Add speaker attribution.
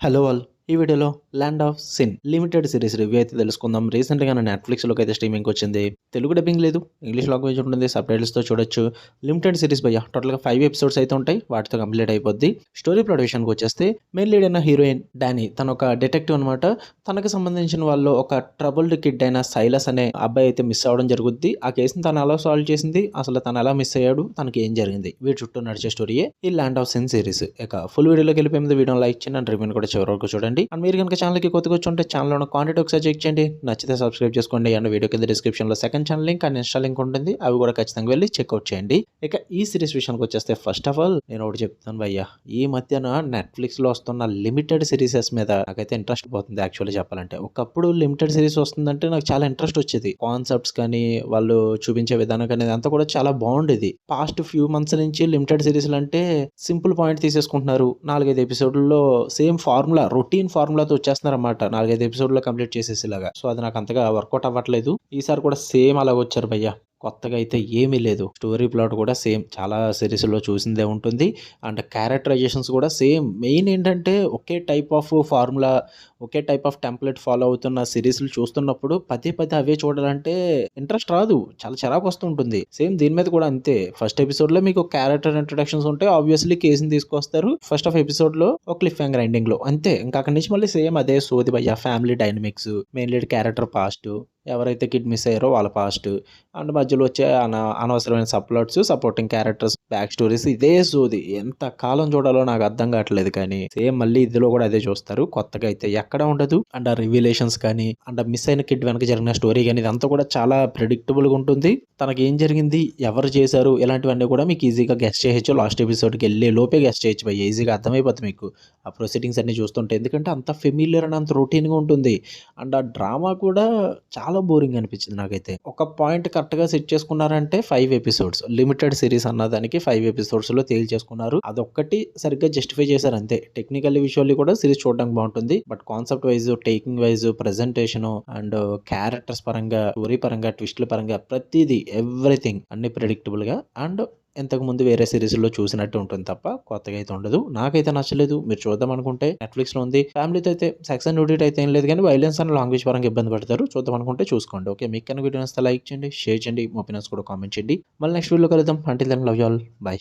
Speaker 1: Hello all! ఈ వీడియోలో 'land of sin' limited series review అయితే తెలుసుకుందాం. రీసెంట్‌గానే నెట్‌ఫ్లిక్స్‌లోకి అయితే స్ట్రీమింగ్‌కొచ్చింది. తెలుగు డబ్బింగ్ లేదు. ఇంగ్లీష్ లాంగ్వేజ్ ఉంటుంది. సబ్‌టైటిల్స్‌తో చూడొచ్చు. లిమిటెడ్ సీరీస్ భయ్యా. టోటల్‌గా 5 ఎపిసోడ్స్ అయితే ఉంటాయి. వాటితో కంప్లీట్ అయిపోద్ది. స్టోరీ ప్లాట్ విషయానికొచ్చేస్తే మెయిన్ లీడ్ అయిన హీరోయిన్ డానీ తనొక డిటెక్టివ్ అనమాట. తనకు సంబంధించిన వాళ్ళు ఒక ట్రబుల్డ్ కిడ్ అయిన సైలస్ అనే అబ్బాయి అయితే మిస్ అవ్వడం జరుగుద్ది. ఆ కేస్‌ని తను ఎలా సాల్వ్ చేసింది? అసలు తను ఎలా మిస్ అయ్యాడు? తనకి ఏం జరిగింది? వీటి చుట్టూ నడిచే స్టోరీయే ఈ 'ల్యాండ్ ఆఫ్ సిన్' సీరీస్. ఇక ఫుల్ వీడియోలోకి వెళ్ళిపోయే ముందు వీడియోని లైక్ చేయండి అండ్ రివ్యూని కూడా చివరి వరకు చూడండి. అండ్ మీరు కనుక ఛానల్‌కి కొత్తగా వచ్చుంటే ఛానల్‌లో ఉన్న కాంటెంట్ ఒకసారి చెక్ చేయండి. నచ్చితే సబ్స్క్రైబ్ చేసుకోండి. అండ్ వీడియో కింద డిస్క్రిప్షన్‌లో second channel link and Insta link ఉంటుంది. అవి కూడా ఖచ్చితంగా వెళ్లి చెక్‌ఔట్ చేయండి. ఇక ఈ సీరీస్ విషయానికి వచ్చేస్తే ఫస్ట్ ఆఫ్ ఆల్ నేను ఒకటి చెప్తాను భయ్యా. ఈ మధ్యన నెట్‌ఫ్లిక్స్‌లో వస్తున్న లిమిటెడ్ సీరీసెస్ మీద నాకైతే ఇంట్రెస్ట్ పోతుంది యాక్చువల్లీ చెప్పాలంటే. ఒకప్పుడు లిమిటెడ్ సీరీస్ వస్తుందంటే నాకు చాలా ఇంట్రెస్ట్ వచ్చేది. కాన్సెప్ట్స్ కానీ, వాళ్ళు చూపించే విధానం కానీ ఇదంతా కూడా చాలా బాగుండేది. పాస్ట్ ఫ్యూ మంత్స్ నుంచి లిమిటెడ్ సీరీస్‌లు అంటే సింపుల్ పాయింట్ తీసేసుకుంటున్నారు. 4, 5 ఎపిసోడ్‌ల్లో సేమ్ ఫార్ములా, రొటీన్ ఫార్ములాతో వచ్చేస్తున్నారన్నమాట. 4, 5 ఎపిసోడ్‌లో కంప్లీట్ చేసేసేలాగా. సో, అది నాకు అంతగా వర్కౌట్ అవ్వట్లేదు. ఈసారి కూడా సేమ్ అలాగొచ్చారు భయ్యా. కొత్తగా అయితే ఏమీ లేదు. స్టోరీ ప్లాట్ కూడా సేమ్ చాలా సీరీస్‌లో చూసిందే ఉంటుంది. అండ్ క్యారెక్టరైజేషన్స్ కూడా సేమ్. మెయిన్ ఏంటంటే ఒకే టైప్ ఆఫ్ ఫార్ములా, ఒకే టైప్ ఆఫ్ టెంప్లెట్ ఫాలో అవుతున్న సీరీస్‌లు చూస్తున్నప్పుడు పదే పదే అవే చూడాలంటే ఇంట్రెస్ట్ రాదు. చాలా చిరాకొస్తూ ఉంటుంది. సేమ్ దీని మీద కూడా అంతే. ఫస్ట్ ఎపిసోడ్‌లో మీకు క్యారెక్టర్ ఇంట్రొడక్షన్స్ ఉంటాయి. ఆబ్వియస్‌లీ కేస్‌ని తీసుకొస్తారు. ఫస్ట్ ఆఫ్ ఎపిసోడ్‌లో ఒక క్లిఫ్ హ్యాంగర్ ఎండింగ్‌లో అంతే. ఇంకా అక్కడి నుంచి మళ్ళీ సేమ్ అదే సోది భయ్యా. Family dynamics, main lead character past, ఎవరైతే కిడ్ మిస్ అయ్యారో వాళ్ళ పాస్ట్, అండ్ మధ్యలో వచ్చే అనవసరమైన సబ్‌ప్లాట్స్, సపోర్టింగ్ క్యారెక్టర్స్, బ్యాక్ స్టోరీస్ ఇదే సోది. ఎంత కాలం చూడాలో నాకు అర్థం కావట్లేదు కానీ సేమ్ మళ్ళీ ఇందులో కూడా అదే చూస్తారు. కొత్తగా అయితే ఎక్కడ ఉండదు. అండ్ ఆ రివీలేషన్స్ కానీ, అండ్ మిస్ అయిన కిడ్ వెనక జరిగిన స్టోరీ కానీ ఇదంతా కూడా చాలా ప్రెడిక్టబుల్‌గా ఉంటుంది. తనకి ఏం జరిగింది? ఎవరు చేశారు? ఇలాంటివన్నీ కూడా మీకు ఈజీగా గెస్ చేయొచ్చు. లాస్ట్ ఎపిసోడ్‌కి వెళ్ళే లోపే గెస్ చేయొచ్చు భయ్యా. ఈజీగా అర్థమైపోద్ది మీకు. ఆ ప్రొసీడింగ్స్ అన్నీ చూస్తుంటే. ఎందుకంటే అంత ఫెమిలియర్ అండ్ అంత రొటీన్‌గా ఉంటుంది. అండ్ ఆ డ్రామా కూడా చాలా బోరింగ్ అనిపించింది నాకైతే. ఒక పాయింట్ కరెక్ట్‌గా సెట్ చేసుకున్నారంటే 5 ఎపిసోడ్స్. లిమిటెడ్ సీరీస్ అన్నదానికి 5 ఎపిసోడ్స్‌లో తేల్చేసుకున్నారు. అదొక్కటి సరిగ్గా జస్టిఫై చేశారు అంతే. టెక్నికల్లీ, విజువల్లీ కూడా సీరీస్ చూడడానికి బాగుంటుంది. But concept wise, taking wise, presentation and characters పరంగా, స్టోరీ పరంగా, ట్విస్ట్‌ల పరంగా ప్రతీదీ ఎవ్రీథింగ్ అన్ని ప్రెడిక్టబుల్‌గా అండ్ ఇంతకుముందు వేరే సీరీస్‌లో చూసినట్టు ఉంటుంది తప్ప కొత్తగా అయితే ఉండదు. నాకైతే నచ్చలేదు. మీరు చూద్దాం అనుకుంటే నెట్‌ఫ్లిక్స్‌లో ఉంది. ఫ్యామిలీతో అయితే సెక్స్ అండ్ న్యూడిటీ అయితే ఏం లేదు కానీ వైలెన్స్ అండ్ లాంగ్వేజ్ పరంగా ఇబ్బంది పడతారు. చూద్దాం అనుకుంటే చూసుకోండి. ఓకే. మీకు కనుక వీడియో నచ్చితే లైక్ చేయండి, షేర్ చేయండి, మీ ఒపీనియన్స్ కూడా కామెంట్ చేయండి. మళ్ళీ నెక్స్ట్ వీడియోలో కలుద్దాం. Until then love you all. By.